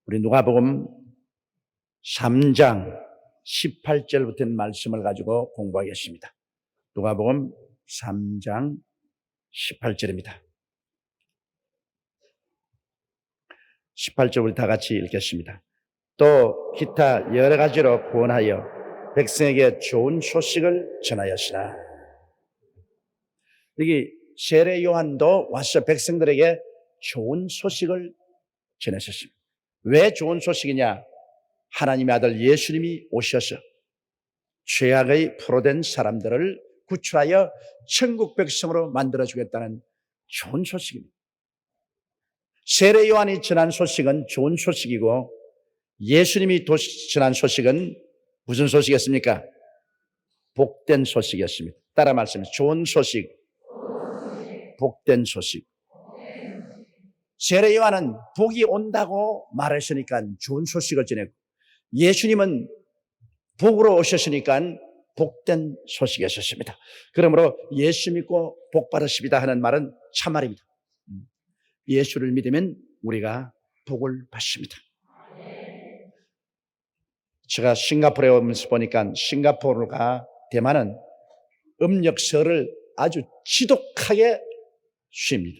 우리 누가복음 3장 18절부터 있는 말씀을 가지고 공부하겠습니다. 누가복음 3장 18절입니다. 18절 우리 다 같이 읽겠습니다. 또 기타 여러 가지로 구원하여 백성에게 좋은 소식을 전하였으나. 여기 세례 요한도 와서 백성들에게 좋은 소식을 전했었습니다. 왜 좋은 소식이냐? 하나님의 아들 예수님이 오셔서 죄악의 포로된 사람들을 구출하여 천국 백성으로 만들어주겠다는 좋은 소식입니다. 세례 요한이 전한 소식은 좋은 소식이고, 예수님이 전한 소식은 무슨 소식이었습니까? 복된 소식이었습니다. 따라 말씀해. 좋은 소식, 복된 소식. 세례 요한은 복이 온다고 말했으니까 좋은 소식을 전했고, 예수님은 복으로 오셨으니까 복된 소식이었습니다. 그러므로 예수 믿고 복 받으십니다 하는 말은 참말입니다. 예수를 믿으면 우리가 복을 받습니다. 제가 싱가포르에 오면서 보니까 싱가포르가 대만은 음력설을 아주 지독하게 쉽니다.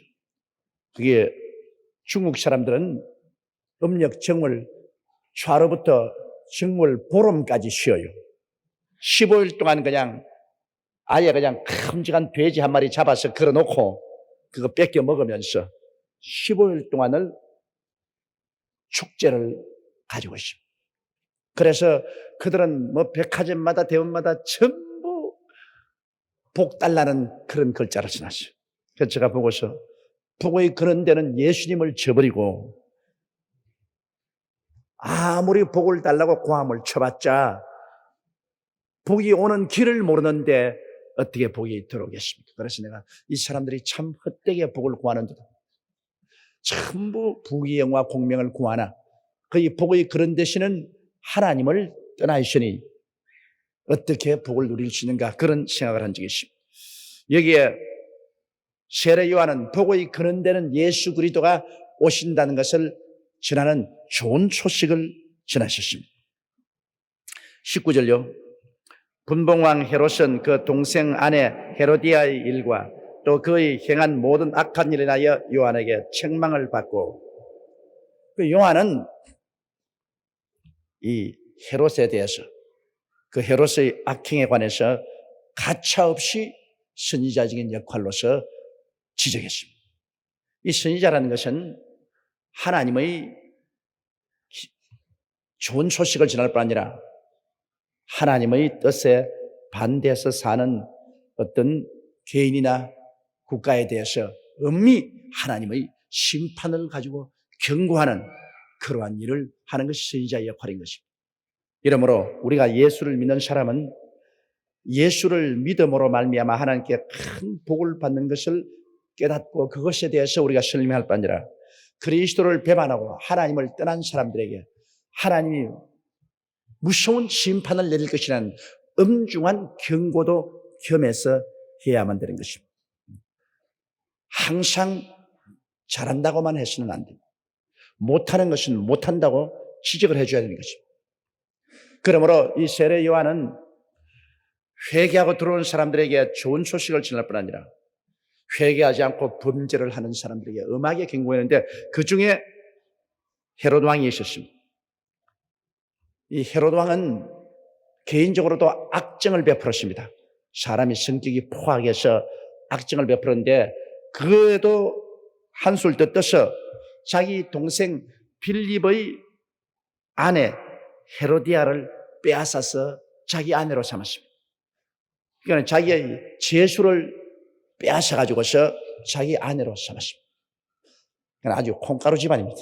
그게 중국 사람들은 음력 정월 초하루부터 정월 보름까지 쉬어요. 15일 동안 그냥 아예 그냥 큼직한 돼지 한 마리 잡아서 걸어놓고 그거 뺏겨 먹으면서 15일 동안을 축제를 가지고 있습니다. 그래서 그들은 뭐 백화점마다 대원마다 전부 복 달라는 그런 글자를 써놨어요. 그래서 제가 보고서 복의 그런 데는 예수님을 저버리고 아무리 복을 달라고 고함을 쳐봤자 복이 오는 길을 모르는데 어떻게 복이 들어오겠습니까? 그래서 내가 이 사람들이 참 헛되게 복을 구하는데 전부 부귀영화 공명을 구하나 그 복의 그런 대신은 하나님을 떠나시니 어떻게 복을 누릴 수 있는가, 그런 생각을 한 적이 있습니다. 여기에 세례 요한은 복의 그런 데는 예수 그리스도가 오신다는 것을 전하는 좋은 소식을 전하셨습니다. 19절요. 분봉왕 헤롯은 그 동생 아내 헤로디아의 일과 또 그의 행한 모든 악한 일에 인하여 요한에게 책망을 받고, 그 요한은 이 헤롯에 대해서, 그 헤롯의 악행에 관해서 가차없이 선지자적인 역할로서 지적했습니다. 이 선지자라는 것은 하나님의 좋은 소식을 전할 뿐 아니라 하나님의 뜻에 반대해서 사는 어떤 개인이나 국가에 대해서 엄히 하나님의 심판을 가지고 경고하는 그러한 일을 하는 것이 선지자의 역할인 것입니다. 이러므로 우리가 예수를 믿는 사람은 예수를 믿음으로 말미암아 하나님께 큰 복을 받는 것을 깨닫고 그것에 대해서 우리가 설명할 뿐 아니라 그리스도를 배반하고 하나님을 떠난 사람들에게 하나님이 무서운 심판을 내릴 것이라는 엄중한 경고도 겸해서 해야만 되는 것입니다. 항상 잘한다고만 해서는 안 됩니다. 못하는 것은 못한다고 지적을 해줘야 되는 것입니다. 그러므로 이 세례 요한은 회개하고 들어오는 사람들에게 좋은 소식을 전할 뿐 아니라 회개하지 않고 범죄를 하는 사람들에게 엄하게 경고했는데, 그 중에 헤롯 왕이 있었습니다. 이 헤롯 왕은 개인적으로도 악정을 베풀었습니다. 사람이 성격이 포악해서 악정을 베풀었는데, 그에도 한술 더 떠서 자기 동생 빌립의 아내 헤로디아를 빼앗아서 자기 아내로 삼았습니다. 그러니까 자기의 제수를 빼앗아가지고서 자기 아내로 삼았습니다. 그러니까 아주 콩가루 집안입니다.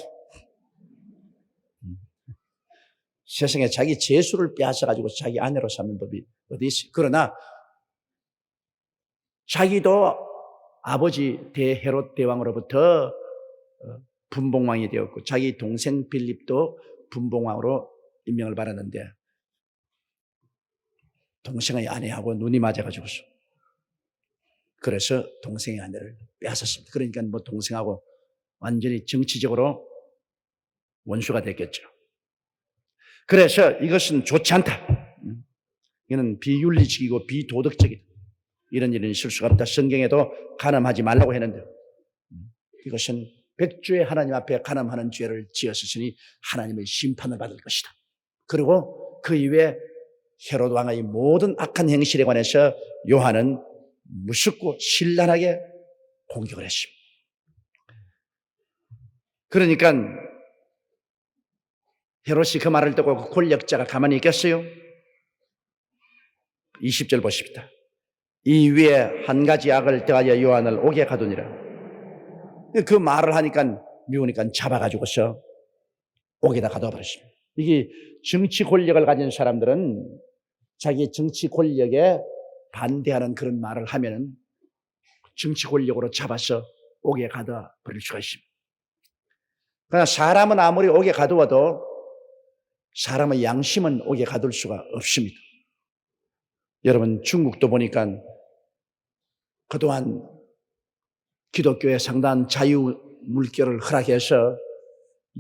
세상에 자기 제수를 빼앗아가지고 자기 아내로 삼는 법이 어디 있어요? 그러나 자기도 아버지 대헤롯 대왕으로부터 분봉왕이 되었고 자기 동생 빌립도 분봉왕으로 임명을 받았는데 동생의 아내하고 눈이 맞아가지고서 그래서 동생의 아내를 빼앗았습니다. 그러니까 뭐 동생하고 완전히 정치적으로 원수가 됐겠죠. 그래서 이것은 좋지 않다. 이거는 비윤리적이고 비도덕적이다. 이런 일은 있을 수가 없다. 성경에도 간음하지 말라고 했는데 이것은 백주의 하나님 앞에 간음하는 죄를 지었으니 하나님의 심판을 받을 것이다. 그리고 그 이후에 헤롯 왕의 모든 악한 행실에 관해서 요한은 무섭고 신랄하게 공격을 했습니다. 그러니까 헤롯이 그 말을 듣고 그 권력자가 가만히 있겠어요? 20절 보십시다. 이 위에 한 가지 악을 더하여 요한을 옥에 가두니라. 그 말을 하니까 미우니까 잡아가지고서 옥에다 가둬 버렸습니다. 이게 정치 권력을 가진 사람들은 자기 정치 권력에 반대하는 그런 말을 하면은 정치 권력으로 잡아서 옥에 가둬 버릴 수가 있습니다. 그러나 사람은 아무리 옥에 가두어도 사람의 양심은 옥에 가둘 수가 없습니다. 여러분, 중국도 보니까 그동안 기독교에 상당한 자유 물결을 허락해서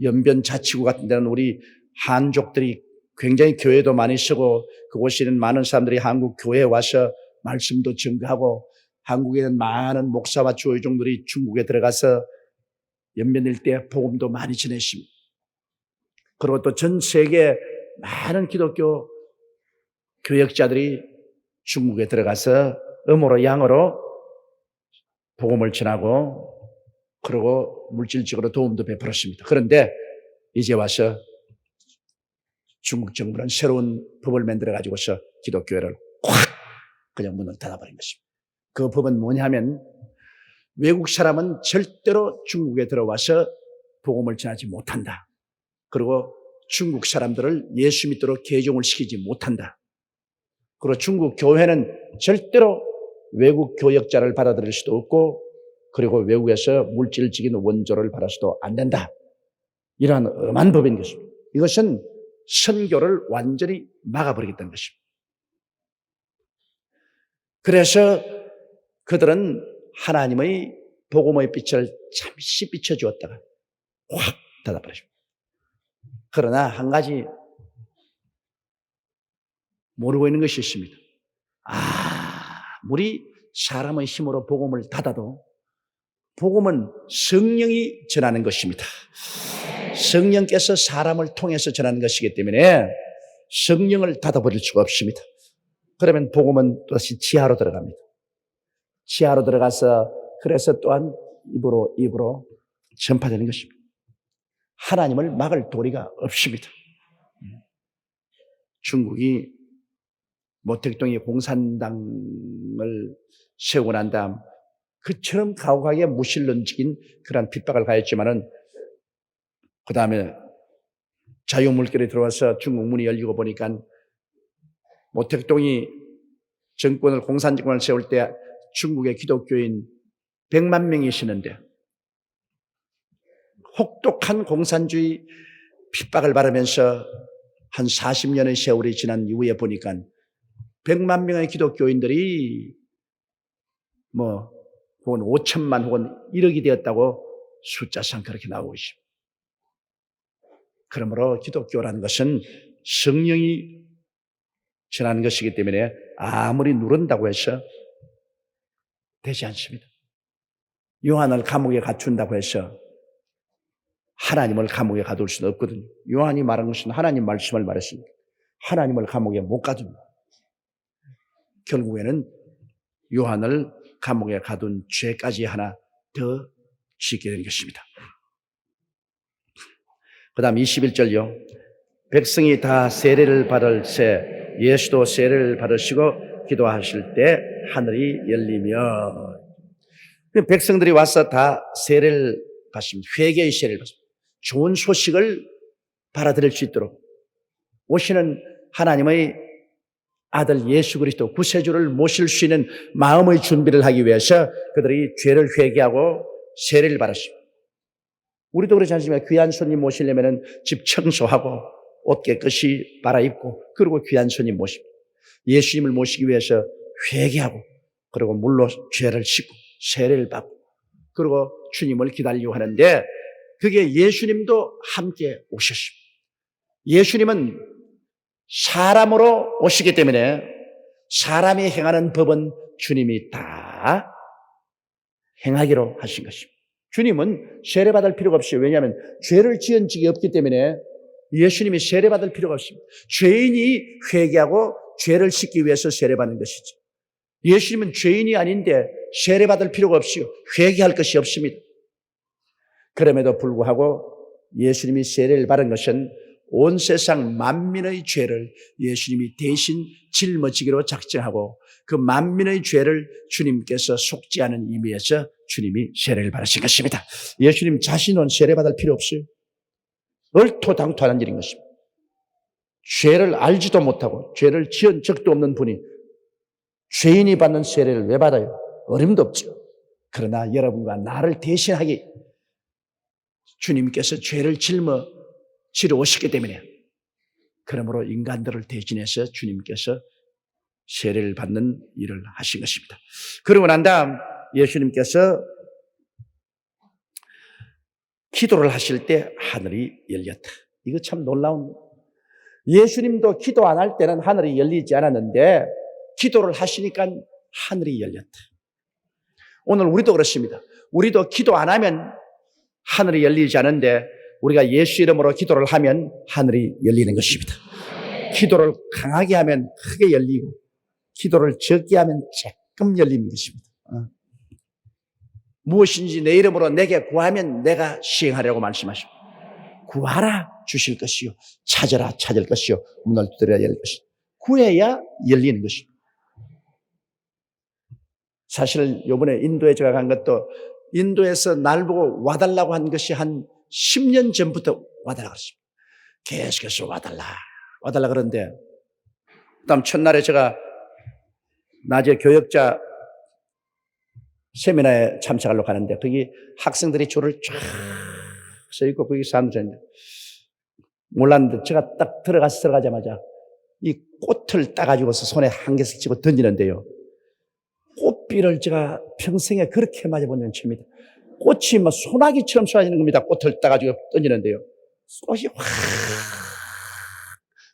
연변 자치구 같은 데는 우리 한족들이 굉장히 교회도 많이 쓰고 그곳에 있는 많은 사람들이 한국 교회에 와서 말씀도 증거하고 한국에 있는 많은 목사와 주의종들이 중국에 들어가서 연변 일대에 복음도 많이 전했습니다. 그리고 또 전 세계 많은 기독교 교역자들이 중국에 들어가서 음으로 양으로 복음을 전하고 그리고 물질적으로 도움도 베풀었습니다. 그런데 이제 와서 중국 정부는 새로운 법을 만들어 가지고서 기독교회를 확 그냥 문을 닫아버린 것입니다. 그 법은 뭐냐면 외국 사람은 절대로 중국에 들어와서 복음을 전하지 못한다. 그리고 중국 사람들을 예수 믿도록 개종을 시키지 못한다. 그리고 중국 교회는 절대로 외국 교역자를 받아들일 수도 없고 그리고 외국에서 물질적인 원조를 받아서도 안 된다. 이러한 엄한 법인 것입니다. 이것은 선교를 완전히 막아버리겠다는 것입니다. 그래서 그들은 하나님의 복음의 빛을 잠시 비춰주었다가 확 닫아버렸습니다. 그러나 한 가지 모르고 있는 것이 있습니다. 아무리 사람의 힘으로 복음을 닫아도 복음은 성령이 전하는 것입니다. 성령께서 사람을 통해서 전하는 것이기 때문에 성령을 닫아버릴 수가 없습니다. 그러면 복음은 또다시 지하로 들어갑니다. 지하로 들어가서 그래서 또한 입으로 전파되는 것입니다. 하나님을 막을 도리가 없습니다. 중국이 모택동에 공산당을 세우고 난 다음 그처럼 가혹하게 무신론적인 그런 핍박을 가했지만은 그 다음에 자유물결이 들어와서 중국 문이 열리고 보니까 모택동이 정권을 공산정권을 세울 때 중국의 기독교인 100만 명이시는데 혹독한 공산주의 핍박을 받으면서 한 40년의 세월이 지난 이후에 보니까 100만 명의 기독교인들이 혹은 5천만 혹은 1억이 되었다고 숫자상 그렇게 나오고 있습니다. 그러므로 기독교라는 것은 성령이 전하는 것이기 때문에 아무리 누른다고 해서 되지 않습니다. 요한을 감옥에 갖춘다고 해서 하나님을 감옥에 가둘 수는 없거든요. 요한이 말한 것은 하나님 말씀을 말했습니다. 하나님을 감옥에 못 가둡니다. 결국에는 요한을 감옥에 가둔 죄까지 하나 더 짓게 된 것입니다. 그 다음 21절요. 백성이 다 세례를 받을 새 예수도 세례를 받으시고 기도하실 때 하늘이 열리며 백성들이 와서 다 세례를 받습니다. 회개의 세례를 받습니다. 좋은 소식을 받아들일 수 있도록 오시는 하나님의 아들 예수 그리스도 구세주를 모실 수 있는 마음의 준비를 하기 위해서 그들이 죄를 회개하고 세례를 받았습니다. 우리도 그렇지 않습니까? 귀한 손님 모시려면 집 청소하고 옷 깨끗이 갈아입고 그리고 귀한 손님 모십니다. 예수님을 모시기 위해서 회개하고 그리고 물로 죄를 씻고 세례를 받고 그리고 주님을 기다리려고 하는데 그게 예수님도 함께 오셨습니다. 예수님은 사람으로 오시기 때문에 사람이 행하는 법은 주님이 다 행하기로 하신 것입니다. 주님은 세례받을 필요가 없어요. 왜냐하면 죄를 지은 적이 없기 때문에 예수님이 세례받을 필요가 없습니다. 죄인이 회개하고 죄를 씻기 위해서 세례받는 것이죠. 예수님은 죄인이 아닌데 세례받을 필요가 없어요. 회개할 것이 없습니다. 그럼에도 불구하고 예수님이 세례를 받은 것은 온 세상 만민의 죄를 예수님이 대신 짊어지기로 작정하고 그 만민의 죄를 주님께서 속죄하는 의미에서 주님이 세례를 받으신 것입니다. 예수님 자신은 세례받을 필요 없어요. 얼토당토하는 일인 것입니다. 죄를 알지도 못하고 죄를 지은 적도 없는 분이 죄인이 받는 세례를 왜 받아요? 어림도 없죠. 그러나 여러분과 나를 대신하기 주님께서 죄를 짊어지러 오시기 때문에 그러므로 인간들을 대신해서 주님께서 세례를 받는 일을 하신 것입니다. 그러고 난 다음 예수님께서 기도를 하실 때 하늘이 열렸다. 이거 참 놀라운 예수님도 기도 안 할 때는 하늘이 열리지 않았는데 기도를 하시니까 하늘이 열렸다. 오늘 우리도 그렇습니다. 우리도 기도 안 하면 하늘이 열리지 않는데 우리가 예수 이름으로 기도를 하면 하늘이 열리는 것입니다. 기도를 강하게 하면 크게 열리고 기도를 적게 하면 조금 열리는 것입니다. 무엇인지 내 이름으로 내게 구하면 내가 시행하려고 말씀하십니다. 구하라 주실 것이요 찾아라 찾을 것이요 문을 두드려야 열릴 것이요 구해야 열리는 것입니다. 사실 이번에 인도에 제가 간 것도 인도에서 날 보고 와달라고 한 것이 한 10년 전부터 와달라고 그랬습니다. 계속해서 와달라 그러는데 그다음 첫날에 제가 낮에 교역자 세미나에 참석하러 가는데 거기 학생들이 줄을 쫙 서 있고 거기 사람들이 있는데 몰랐는데 제가 딱 들어가자마자 이 꽃을 따가지고서 손에 한 개씩 쥐고 던지는데요. 꽃비를 제가 평생에 그렇게 맞아본 적은 처음입니다. 꽃이 막 소나기처럼 쏟아지는 겁니다. 꽃을 따가지고 던지는데요. 꽃이 확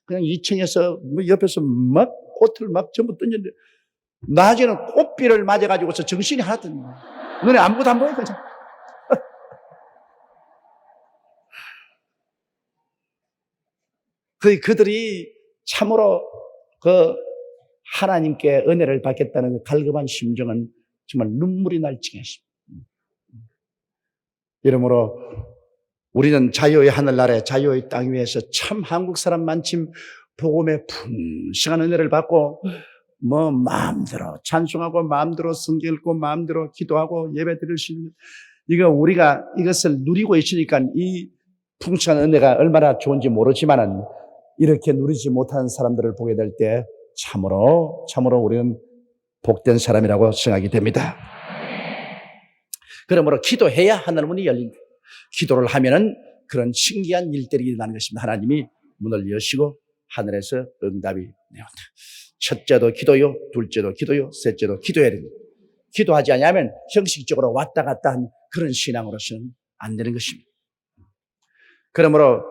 그냥 2층에서 옆에서 막 꽃을 막 전부 던지는데 낮에는 꽃비를 맞아가지고서 정신이 하나도 눈에 아무것도 안 보이거든요. 그들이 참으로 그 하나님께 은혜를 받겠다는 그 갈급한 심정은 정말 눈물이 날 지경이십니다. 이러므로 우리는 자유의 하늘나라에 자유의 땅 위에서 참 한국 사람 만침 복음의 풍성한 은혜를 받고 마음대로 찬송하고 마음대로 성경 읽고 마음대로 기도하고 예배 드릴 수 있는 우리가 이것을 누리고 있으니까 이 풍성한 은혜가 얼마나 좋은지 모르지만은 이렇게 누리지 못하는 사람들을 보게 될 때 참으로 우리는 복된 사람이라고 생각이 됩니다. 그러므로 기도해야 하늘 문이 열립니다. 기도를 하면은 그런 신기한 일들이 일어나는 것입니다. 하나님이 문을 여시고 하늘에서 응답이 내온다. 첫째도 기도요, 둘째도 기도요, 셋째도 기도해야 됩니다. 기도하지 않으면 형식적으로 왔다 갔다 한 그런 신앙으로서는 안 되는 것입니다. 그러므로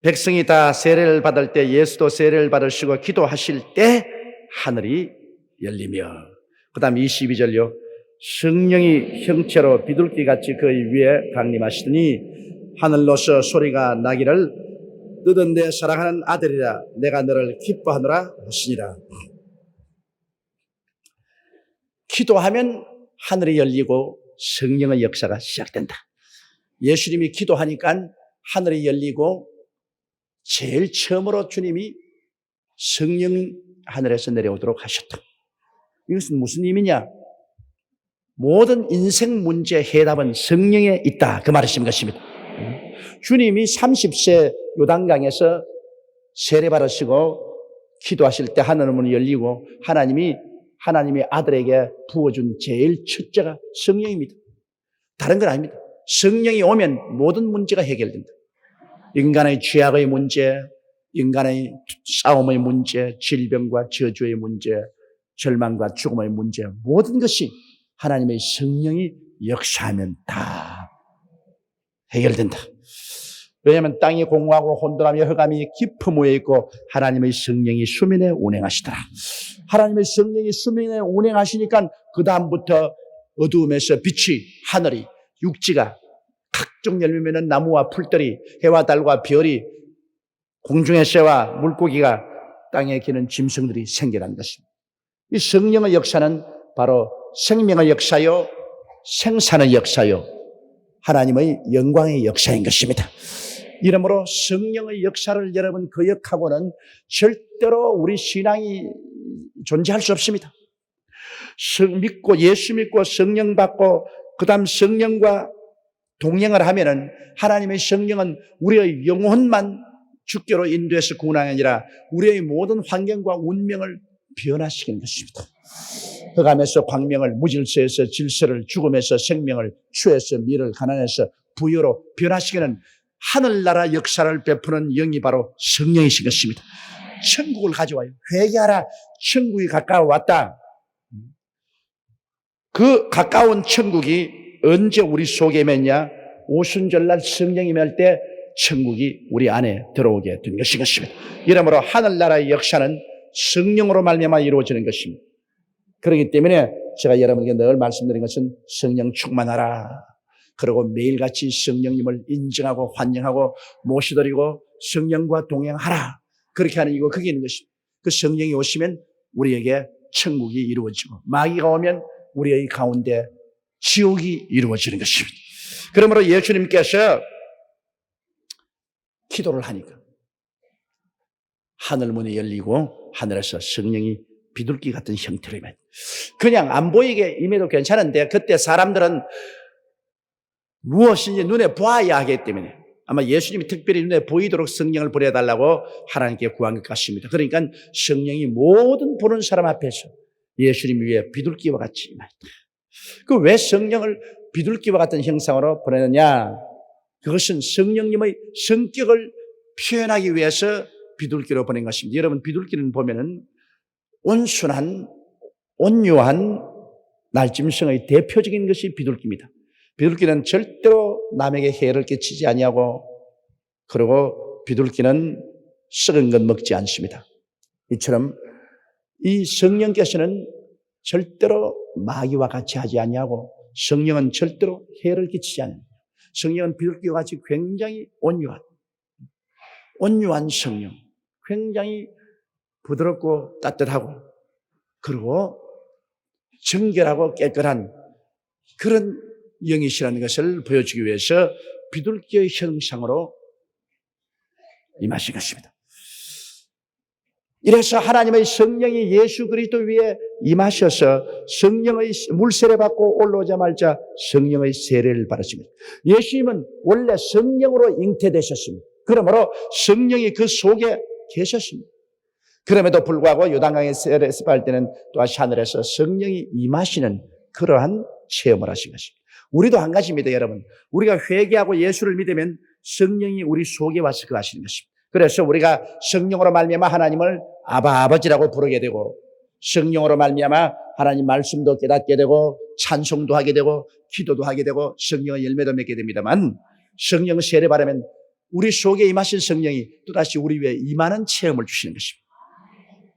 백성이 다 세례를 받을 때 예수도 세례를 받으시고 기도하실 때 하늘이 열리며 그 다음 22절요. 성령이 형체로 비둘기같이 그 위에 강림하시더니 하늘로서 소리가 나기를 너는 내 사랑하는 아들이라 내가 너를 기뻐하노라 하시니라. 기도하면 하늘이 열리고 성령의 역사가 시작된다. 예수님이 기도하니까 하늘이 열리고 제일 처음으로 주님이 성령 하늘에서 내려오도록 하셨다. 이것은 무슨 의미냐? 모든 인생 문제의 해답은 성령에 있다. 그 말이신 것입니다. 주님이 30세 요단강에서 세례 받으시고 기도하실 때 하늘 문이 열리고 하나님이 아들에게 부어준 제일 첫째가 성령입니다. 다른 건 아닙니다. 성령이 오면 모든 문제가 해결된다. 인간의 죄악의 문제, 인간의 싸움의 문제, 질병과 저주의 문제, 절망과 죽음의 문제, 모든 것이 하나님의 성령이 역사하면 다 해결된다. 왜냐하면 땅이 공허하고 혼돈하며 흑암이 깊음에 있고 하나님의 성령이 수면에 운행하시더라. 하나님의 성령이 수면에 운행하시니까 그 다음부터 어두움에서 빛이, 하늘이, 육지가, 각종 열매 맺는 나무와 풀들이, 해와 달과 별이, 공중의 새와 물고기가, 땅에 기는 짐승들이 생겨난 것입니다. 이 성령의 역사는 바로 생명의 역사요, 생산의 역사요, 하나님의 영광의 역사인 것입니다. 이러므로 성령의 역사를 여러분 거역하고는 절대로 우리 신앙이 존재할 수 없습니다. 믿고 예수 믿고 성령 받고 그 다음 성령과 동행을 하면은 하나님의 성령은 우리의 영혼만 주께로 인도해서 구원하는 게 아니라 우리의 모든 환경과 운명을 변화시키는 것입니다. 흑암에서 광명을, 무질서에서 질서를, 죽음에서 생명을, 추에서 미를, 가난에서 부여로 변화시키는 하늘나라 역사를 베푸는 영이 바로 성령이신 것입니다. 천국을 가져와요. 회개하라. 천국이 가까워왔다. 그 가까운 천국이 언제 우리 속에 맺냐? 오순절날 성령이 맺을 때 천국이 우리 안에 들어오게 된 것입니다. 이러므로 하늘나라의 역사는 성령으로 말미암아 이루어지는 것입니다. 그렇기 때문에 제가 여러분에게 늘 말씀드린 것은 성령 충만하라. 그리고 매일같이 성령님을 인정하고 환영하고 모시드리고 성령과 동행하라. 그렇게 하는 이유가 그게 있는 것입니다. 그 성령이 오시면 우리에게 천국이 이루어지고 마귀가 오면 우리의 가운데 지옥이 이루어지는 것입니다. 그러므로 예수님께서 기도를 하니까 하늘문이 열리고 하늘에서 성령이 비둘기 같은 형태로 임해요. 그냥 안 보이게 임해도 괜찮은데 그때 사람들은 무엇인지 눈에 보아야 하기 때문에 아마 예수님이 특별히 눈에 보이도록 성령을 보내달라고 하나님께 구한 것 같습니다. 그러니까 성령이 모든 보는 사람 앞에서 예수님 위에 비둘기와 같이 임했다. 그 왜 성령을 비둘기와 같은 형상으로 보내느냐? 그것은 성령님의 성격을 표현하기 위해서 비둘기로 보낸 것입니다. 여러분, 비둘기는 보면은 온순한, 온유한 날짐승의 대표적인 것이 비둘기입니다. 비둘기는 절대로 남에게 해를 끼치지 아니하고, 그리고 비둘기는 썩은 것 먹지 않습니다. 이처럼 이 성령께서는 절대로 마귀와 같이 하지 아니하고, 성령은 절대로 해를 끼치지 않습니다. 성령은 비둘기와 같이 굉장히 온유한 성령, 굉장히 부드럽고 따뜻하고, 그리고 정결하고 깨끗한 그런 영이시라는 것을 보여주기 위해서 비둘기의 형상으로 임하신 것입니다. 이래서 하나님의 성령이 예수 그리스도 위에 임하셔서 성령의 물세례 받고 올라오자마자 성령의 세례를 받으십니다. 예수님은 원래 성령으로 잉태되셨습니다. 그러므로 성령이 그 속에 계셨습니다. 그럼에도 불구하고 요단강에 세례를 받을 때는 또다시 하늘에서 성령이 임하시는 그러한 체험을 하신 것입니다. 우리도 한 가지입니다, 여러분. 우리가 회개하고 예수를 믿으면 성령이 우리 속에 와서 그 하시는 것입니다. 그래서 우리가 성령으로 말미암아 하나님을 아버지라고 부르게 되고, 성령으로 말미암아 하나님 말씀도 깨닫게 되고, 찬송도 하게 되고, 기도도 하게 되고, 성령의 열매도 맺게 됩니다만, 성령 세례 받으면 우리 속에 임하신 성령이 또다시 우리 위에 임하는 체험을 주시는 것입니다.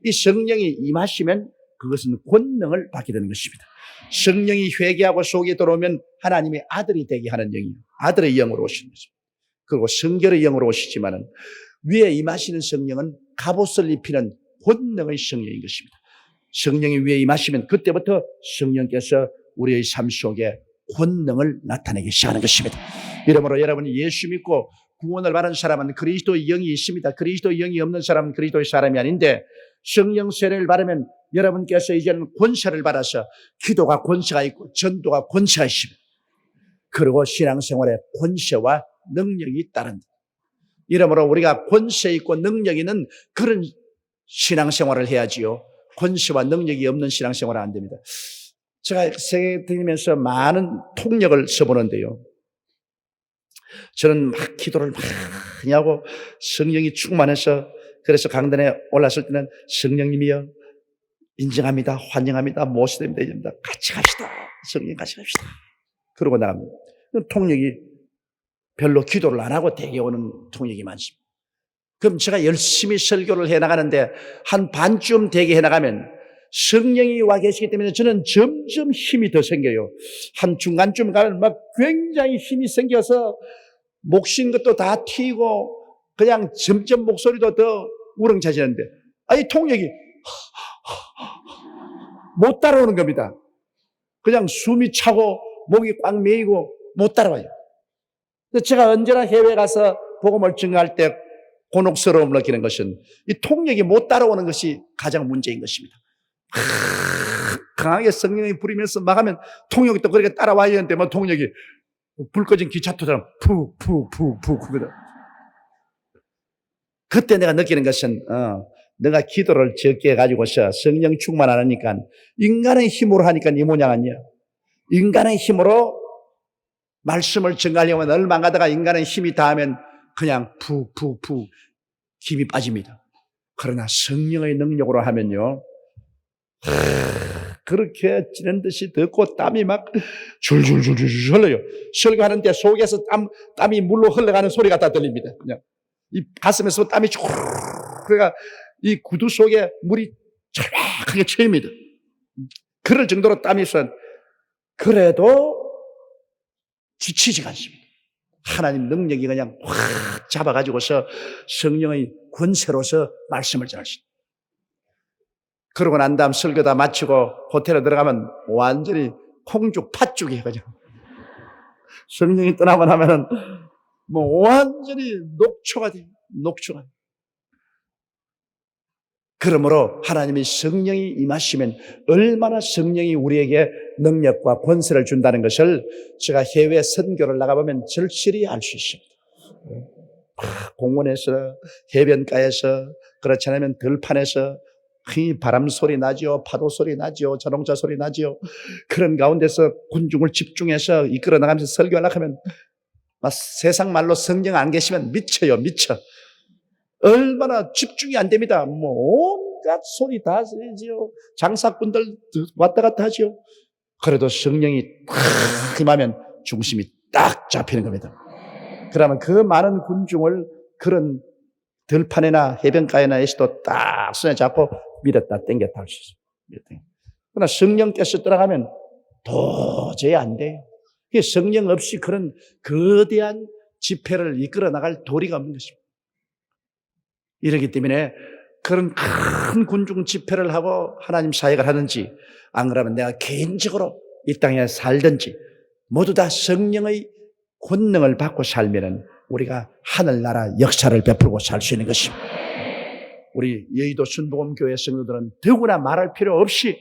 이 성령이 임하시면 그것은 권능을 받게 되는 것입니다. 성령이 회개하고 속에 들어오면 하나님의 아들이 되게 하는 영이에요. 아들의 영으로 오시는 것입니다. 그리고 성결의 영으로 오시지만은 위에 임하시는 성령은 갑옷을 입히는 권능의 성령인 것입니다. 성령이 위에 임하시면 그때부터 성령께서 우리의 삶 속에 권능을 나타내기 시작하는 것입니다. 이러므로 여러분이 예수 믿고 구원을 받은 사람은 그리스도의 영이 있습니다. 그리스도의 영이 없는 사람은 그리스도의 사람이 아닌데, 성령 세례를 받으면 여러분께서 이제는 권세를 받아서 기도가 권세가 있고 전도가 권세가 있습니다. 그리고 신앙생활에 권세와 능력이 따른다. 이러므로 우리가 권세 있고 능력 있는 그런 신앙생활을 해야지요. 권세와 능력이 없는 신앙생활은 안 됩니다. 제가 세계 다니면서 많은 통역을 써보는데요. 저는 막 기도를 많이 하고 성령이 충만해서, 그래서 강단에 올랐을 때는 성령님이여 인정합니다, 환영합니다, 모시됩니다, 이럽니다. 같이 갑시다. 성령 같이 갑시다. 그러고 나갑니다. 통역이 별로 기도를 안 하고 대개 오는 통역이 많습니다. 그럼 제가 열심히 설교를 해나가는데 한 반쯤 대개 해나가면 성령이 와 계시기 때문에 저는 점점 힘이 더 생겨요. 한 중간쯤 가면 막 굉장히 힘이 생겨서 목 쉰 것도 다 튀고 그냥 점점 목소리도 더 우렁차지는데 이 통역이 못 따라오는 겁니다. 그냥 숨이 차고 목이 꽉 메이고 못 따라와요. 제가 언제나 해외 가서 복음을 증거할 때 곤혹스러움을 느끼는 것은 이 통역이 못 따라오는 것이 가장 문제인 것입니다. 강하게 성령이 부리면서 막 하면 통역이 또 그렇게 따라와야 하는데 뭐 통역이 불 꺼진 기차토처럼 푹푹푹푹 그때 내가 느끼는 것은 내가 기도를 적게 해가지고서 성령 충만 안 하니까 인간의 힘으로 하니까 이 모양 아니야. 인간의 힘으로 말씀을 증가하려면 얼마 가다가 인간의 힘이 닿으면 그냥 푹푹푹 힘이 빠집니다. 그러나 성령의 능력으로 하면요 그렇게 찌는 듯이 덥고 땀이 막 줄줄줄줄 흘러요. 설교하는데 속에서 땀이 물로 흘러가는 소리가 다 들립니다. 그냥 이 가슴에서 땀이 쭉 그러니까 이 구두 속에 물이 찰박하게 채입니다. 그럴 정도로 땀이 있어. 그래도 지치지가 않습니다. 하나님 능력이 그냥 확 잡아가지고서 성령의 권세로서 말씀을 전하십니다. 그러고 난 다음 설교 다 마치고 호텔에 들어가면 완전히 콩죽 팥죽이에요. 그냥 성령이 떠나고 나면은 뭐 완전히 녹초가 돼요. 녹초가. 그러므로 하나님의 성령이 임하시면 얼마나 성령이 우리에게 능력과 권세를 준다는 것을 제가 해외 선교를 나가보면 절실히 알 수 있습니다. 공원에서 해변가에서 그렇지 않으면 들판에서 바람 소리 나죠. 파도 소리 나죠. 자동차 소리 나죠. 그런 가운데서 군중을 집중해서 이끌어 나가면서 설교하려고 하면 막 세상 말로 성령 안 계시면 미쳐요. 미쳐. 얼마나 집중이 안 됩니다. 뭐 온갖 소리 다 들리지요. 장사꾼들 왔다 갔다 하지요. 그래도 성령이 탁 임하면 중심이 딱 잡히는 겁니다. 그러면 그 많은 군중을 그런 들판이나 해변가에나에서도 딱 손에 잡고 밀었다 당겼다 할 수 있어요. 그러나 성령께서 들어가면 도저히 안 돼요. 성령 없이 그런 거대한 집회를 이끌어 나갈 도리가 없는 것입니다. 이러기 때문에 그런 큰 군중 집회를 하고 하나님 사역을 하든지 안 그러면 내가 개인적으로 이 땅에 살든지 모두 다 성령의 권능을 받고 살면은 우리가 하늘나라 역사를 베풀고 살 수 있는 것입니다. 우리 여의도 순복음교회 성도들은 더구나 말할 필요 없이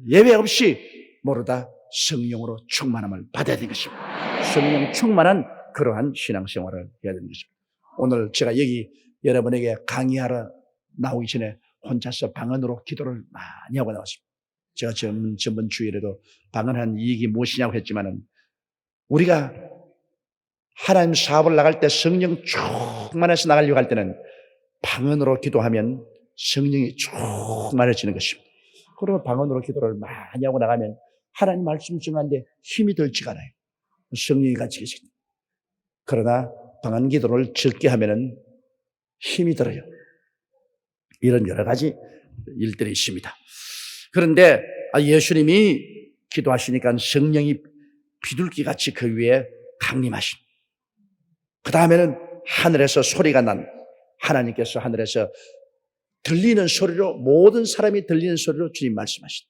예외 없이 모두 다 성령으로 충만함을 받아야 되는 것입니다. 성령 충만한 그러한 신앙생활을 해야 되는 것입니다. 오늘 제가 여기 여러분에게 강의하러 나오기 전에 혼자서 방언으로 기도를 많이 하고 나왔습니다. 제가 전번 주일에도 방언한 이익이 무엇이냐고 했지만은 우리가 하나님 사업을 나갈 때 성령 충만해서 나가려고 할 때는 방언으로 기도하면 성령이 충만해지는 것입니다. 그러면 방언으로 기도를 많이 하고 나가면 하나님 말씀 증하는데 힘이 들지가 않아요. 성령이 같이 계십니다. 그러나 방언 기도를 적게 하면은 힘이 들어요. 이런 여러 가지 일들이 있습니다. 그런데 예수님이 기도하시니까 성령이 비둘기같이 그 위에 강림하신. 그 다음에는 하늘에서 소리가 난 하나님께서 하늘에서 들리는 소리로 모든 사람이 들리는 소리로 주님 말씀하신.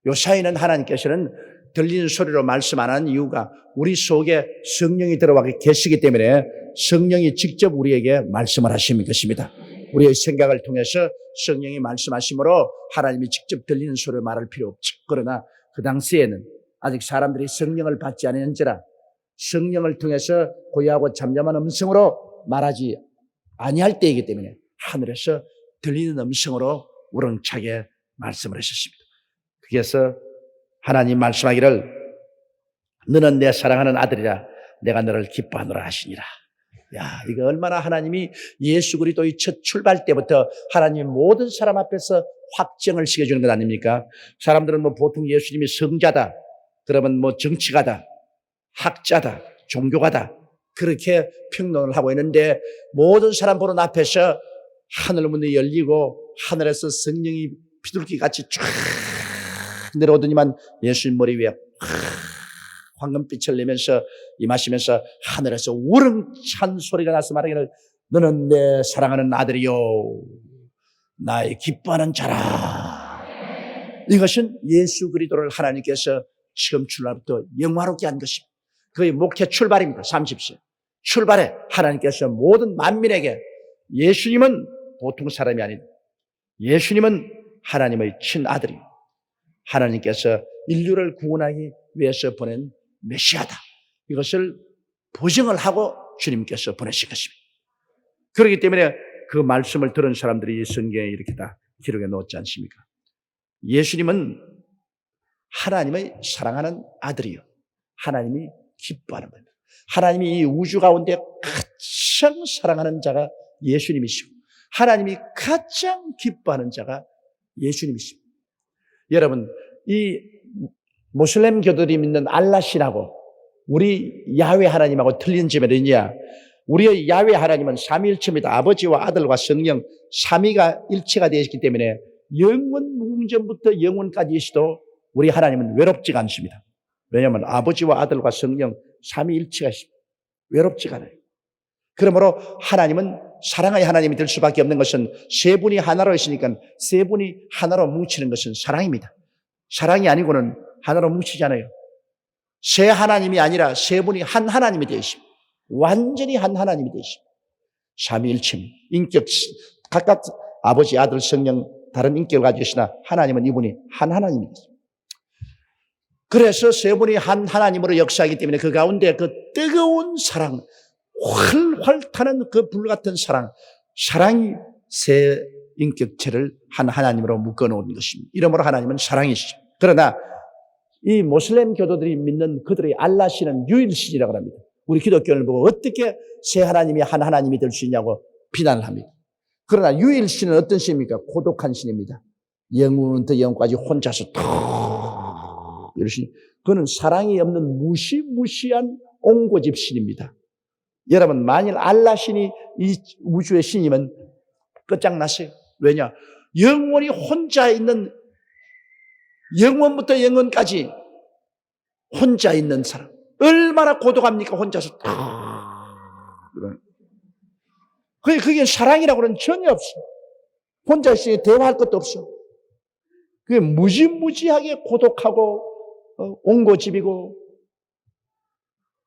요사이는 하나님께서는 들리는 소리로 말씀 안 하는 이유가 우리 속에 성령이 들어와 계시기 때문에 성령이 직접 우리에게 말씀을 하시는 것입니다. 우리의 생각을 통해서 성령이 말씀하심으로 하나님이 직접 들리는 소리를 말할 필요 없죠. 그러나 그 당시에는 아직 사람들이 성령을 받지 않은지라 성령을 통해서 고요하고 잠잠한 음성으로 말하지 아니할 때이기 때문에 하늘에서 들리는 음성으로 우렁차게 말씀을 하셨습니다. 그래서 하나님 말씀하기를 너는 내 사랑하는 아들이라 내가 너를 기뻐하노라 하시니라. 야, 이거 얼마나 하나님이 예수 그리스도의 첫 출발 때부터 하나님 모든 사람 앞에서 확정을 시켜주는 것 아닙니까? 사람들은 뭐 보통 예수님이 성자다, 그러면 뭐 정치가다, 학자다, 종교가다 그렇게 평론을 하고 있는데 모든 사람 보는 앞에서 하늘 문이 열리고 하늘에서 성령이 비둘기같이 쫙 내려오더니만 예수님 머리 위에 황금빛을 내면서 임하시면서 하늘에서 우렁찬 소리가 나서 말하기를 너는 내 사랑하는 아들이요 나의 기뻐하는 자라. 이것은 예수 그리스도를 하나님께서 처음 출발부터 영화롭게 한 것입니다. 그의 목회 출발입니다. 30세 출발에 하나님께서 모든 만민에게 예수님은 보통 사람이 아닌 예수님은 하나님의 친아들이요 하나님께서 인류를 구원하기 위해서 보낸 메시아다. 이것을 보증을 하고 주님께서 보내신 것입니다. 그렇기 때문에 그 말씀을 들은 사람들이 성경에 이렇게 다 기록해 놓지 않습니까? 예수님은 하나님의 사랑하는 아들이요 하나님이 기뻐하는 겁니다. 하나님이 이 우주 가운데 가장 사랑하는 자가 예수님이시고 하나님이 가장 기뻐하는 자가 예수님이십니다. 여러분, 이 모슬렘교들이 믿는 알라신하고 우리 야훼 하나님하고 틀린 점이 어디냐? 우리의 야훼 하나님은 삼위일체입니다. 아버지와 아들과 성령 삼위가 일체가 되어 있기 때문에 영원 무궁전부터 영원까지시도 우리 하나님은 외롭지가 않습니다. 왜냐하면 아버지와 아들과 성령 삼위일체가 있습니다. 외롭지가 않아요. 그러므로 하나님은 사랑의 하나님이 될 수밖에 없는 것은 세 분이 하나로 있으니까 세 분이 하나로 뭉치는 것은 사랑입니다. 사랑이 아니고는 하나로 뭉치지 않아요. 세 하나님이 아니라 세 분이 한 하나님이 되어 있습니다. 완전히 한 하나님이 되어 있습니다. 삼위일체입니다. 인격 각각 아버지, 아들, 성령 다른 인격을 가지고 있으나 하나님은 이분이 한 하나님이 되어 있습니다. 그래서 세 분이 한 하나님으로 역사하기 때문에 그 가운데 그 뜨거운 사랑 활활 타는 그 불같은 사랑이 세 인격체를 한 하나님으로 묶어놓은 것입니다. 이러므로 하나님은 사랑이시죠. 그러나 이 모슬렘 교도들이 믿는 그들의 알라신은 유일신이라고 합니다. 우리 기독교를 보고 어떻게 세 하나님이 한 하나님이 될 수 있냐고 비난을 합니다. 그러나 유일신은 어떤 신입니까? 고독한 신입니다. 영원부터 영원까지 혼자서 탁 이러시니 그는 사랑이 없는 무시무시한 옹고집 신입니다. 여러분, 만일 알라신이 이 우주의 신이면 끝장났어요. 왜냐? 영원히 혼자 있는, 영원부터 영원까지 혼자 있는 사람. 얼마나 고독합니까? 혼자서 그게 사랑이라고는 전혀 없어. 혼자 있으니 대화할 것도 없어. 그게 무지무지하게 고독하고 옹고집이고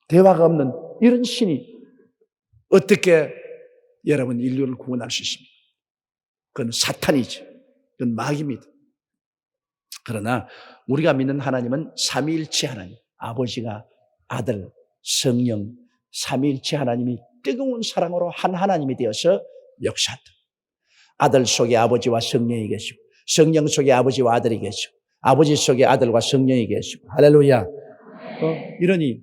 대화가 없는 이런 신이 어떻게 여러분 인류를 구원할 수 있습니까? 그건 사탄이죠. 그건 마귀입니다. 그러나 우리가 믿는 하나님은 삼위일체 하나님, 아버지가 아들, 성령, 삼위일체 하나님이 뜨거운 사랑으로 한 하나님이 되어서 역사한다. 아들 속에 아버지와 성령이 계시고 성령 속에 아버지와 아들이 계시고 아버지 속에 아들과 성령이 계시고 할렐루야. 이러니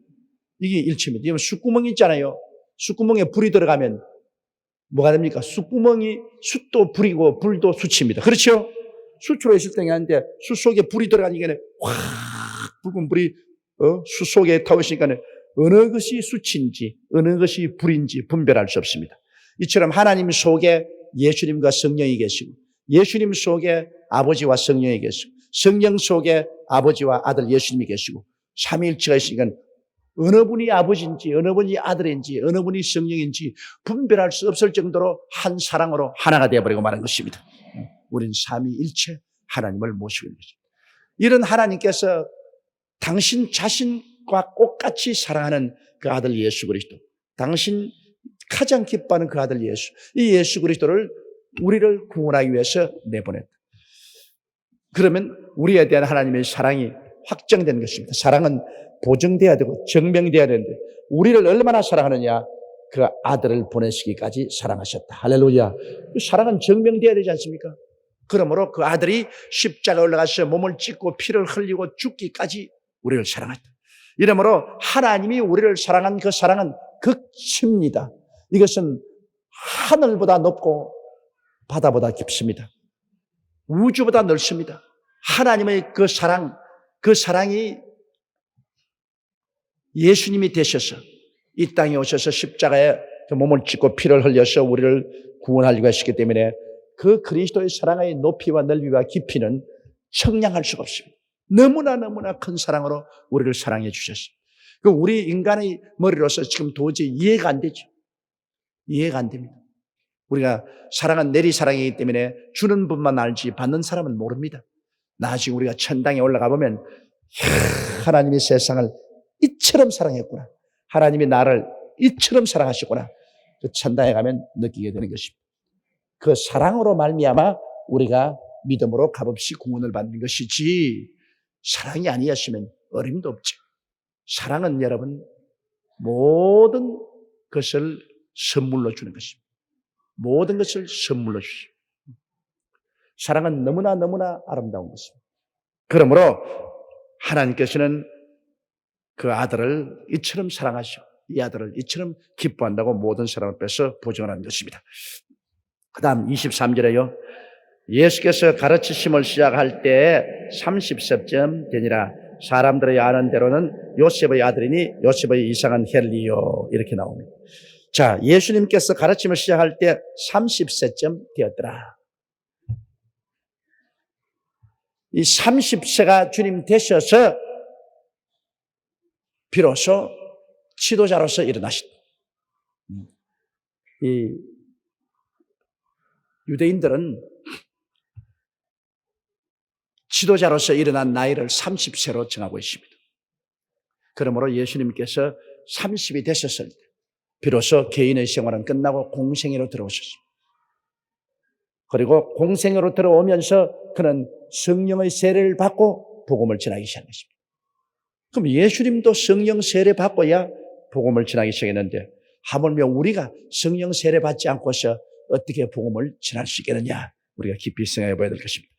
이게 일체입니다. 여러분 숯구멍 있잖아요. 숯구멍에 불이 들어가면 뭐가 됩니까? 숯구멍이 숯도 불이고 불도 숯입니다. 그렇죠? 숯으로 있을 때가 아닌데 숯 속에 불이 들어가니까 확 붉은 불이 숯 속에 타고 있으니까 어느 것이 숯인지 어느 것이 불인지 분별할 수 없습니다. 이처럼 하나님 속에 예수님과 성령이 계시고 예수님 속에 아버지와 성령이 계시고 성령 속에 아버지와 아들 예수님이 계시고 삼위일체가 있으니까 어느 분이 아버지인지 어느 분이 아들인지 어느 분이 성령인지 분별할 수 없을 정도로 한 사랑으로 하나가 되어버리고 말한 것입니다. 우리는 삼위일체 하나님을 모시고 있는 것입니다. 이런 하나님께서 당신 자신과 똑같이 사랑하는 그 아들 예수 그리스도, 당신 가장 기뻐하는 그 아들 예수, 이 예수 그리스도를 우리를 구원하기 위해서 내보냈다. 그러면 우리에 대한 하나님의 사랑이 확정된 것입니다. 사랑은 보증돼야 되고 증명돼야 되는데 우리를 얼마나 사랑하느냐, 그 아들을 보내시기까지 사랑하셨다. 할렐루야. 사랑은 증명돼야 되지 않습니까? 그러므로 그 아들이 십자가에 올라가서 몸을 찢고 피를 흘리고 죽기까지 우리를 사랑했다. 이러므로 하나님이 우리를 사랑한 그 사랑은 극치입니다. 이것은 하늘보다 높고 바다보다 깊습니다. 우주보다 넓습니다. 하나님의 그 사랑이 예수님이 되셔서 이 땅에 오셔서 십자가에 그 몸을 찢고 피를 흘려서 우리를 구원하려고 하시기 때문에 그 그리스도의 사랑의 높이와 넓이와 깊이는 청량할 수가 없습니다. 너무나 큰 사랑으로 우리를 사랑해 주셨습니다. 그 우리 인간의 머리로서 지금 도저히 이해가 안 되죠. 이해가 안 됩니다. 우리가 사랑은 내리사랑이기 때문에 주는 분만 알지 받는 사람은 모릅니다. 나중에 우리가 천당에 올라가 보면 하나님이 세상을 이처럼 사랑했구나. 하나님이 나를 이처럼 사랑하셨구나. 그 천당에 가면 느끼게 되는 것입니다. 그 사랑으로 말미암아 우리가 믿음으로 값없이 구원을 받는 것이지 사랑이 아니었으면 어림도 없죠. 사랑은 여러분 모든 것을 선물로 주는 것입니다. 모든 것을 선물로 주십니다. 사랑은 너무나 아름다운 것입니다. 그러므로 하나님께서는 그 아들을 이처럼 사랑하시고 이 아들을 이처럼 기뻐한다고 모든 사람 앞에서 보증하는 것입니다. 그 다음 23절에요. 예수께서 가르치심을 시작할 때 30세쯤 되니라. 사람들이 아는 대로는 요셉의 아들이니 요셉의 이상한 헬리요 이렇게 나옵니다. 자, 예수님께서 가르침을 시작할 때 30세쯤 되었더라. 이 30세가 주님 되셔서 비로소 지도자로서 일어나셨다. 이 유대인들은 지도자로서 일어난 나이를 30세로 정하고 있습니다. 그러므로 예수님께서 30이 되셨을 때 비로소 개인의 생활은 끝나고 공생애로 들어오셨습니다. 그리고 공생애로 들어오면서 그는 성령의 세례를 받고 복음을 전하기 시작한 것입니다. 그럼 예수님도 성령 세례 받고야 복음을 전하기 시작했는데 하물며 우리가 성령 세례 받지 않고서 어떻게 복음을 전할 수 있겠느냐 우리가 깊이 생각해 봐야 될 것입니다.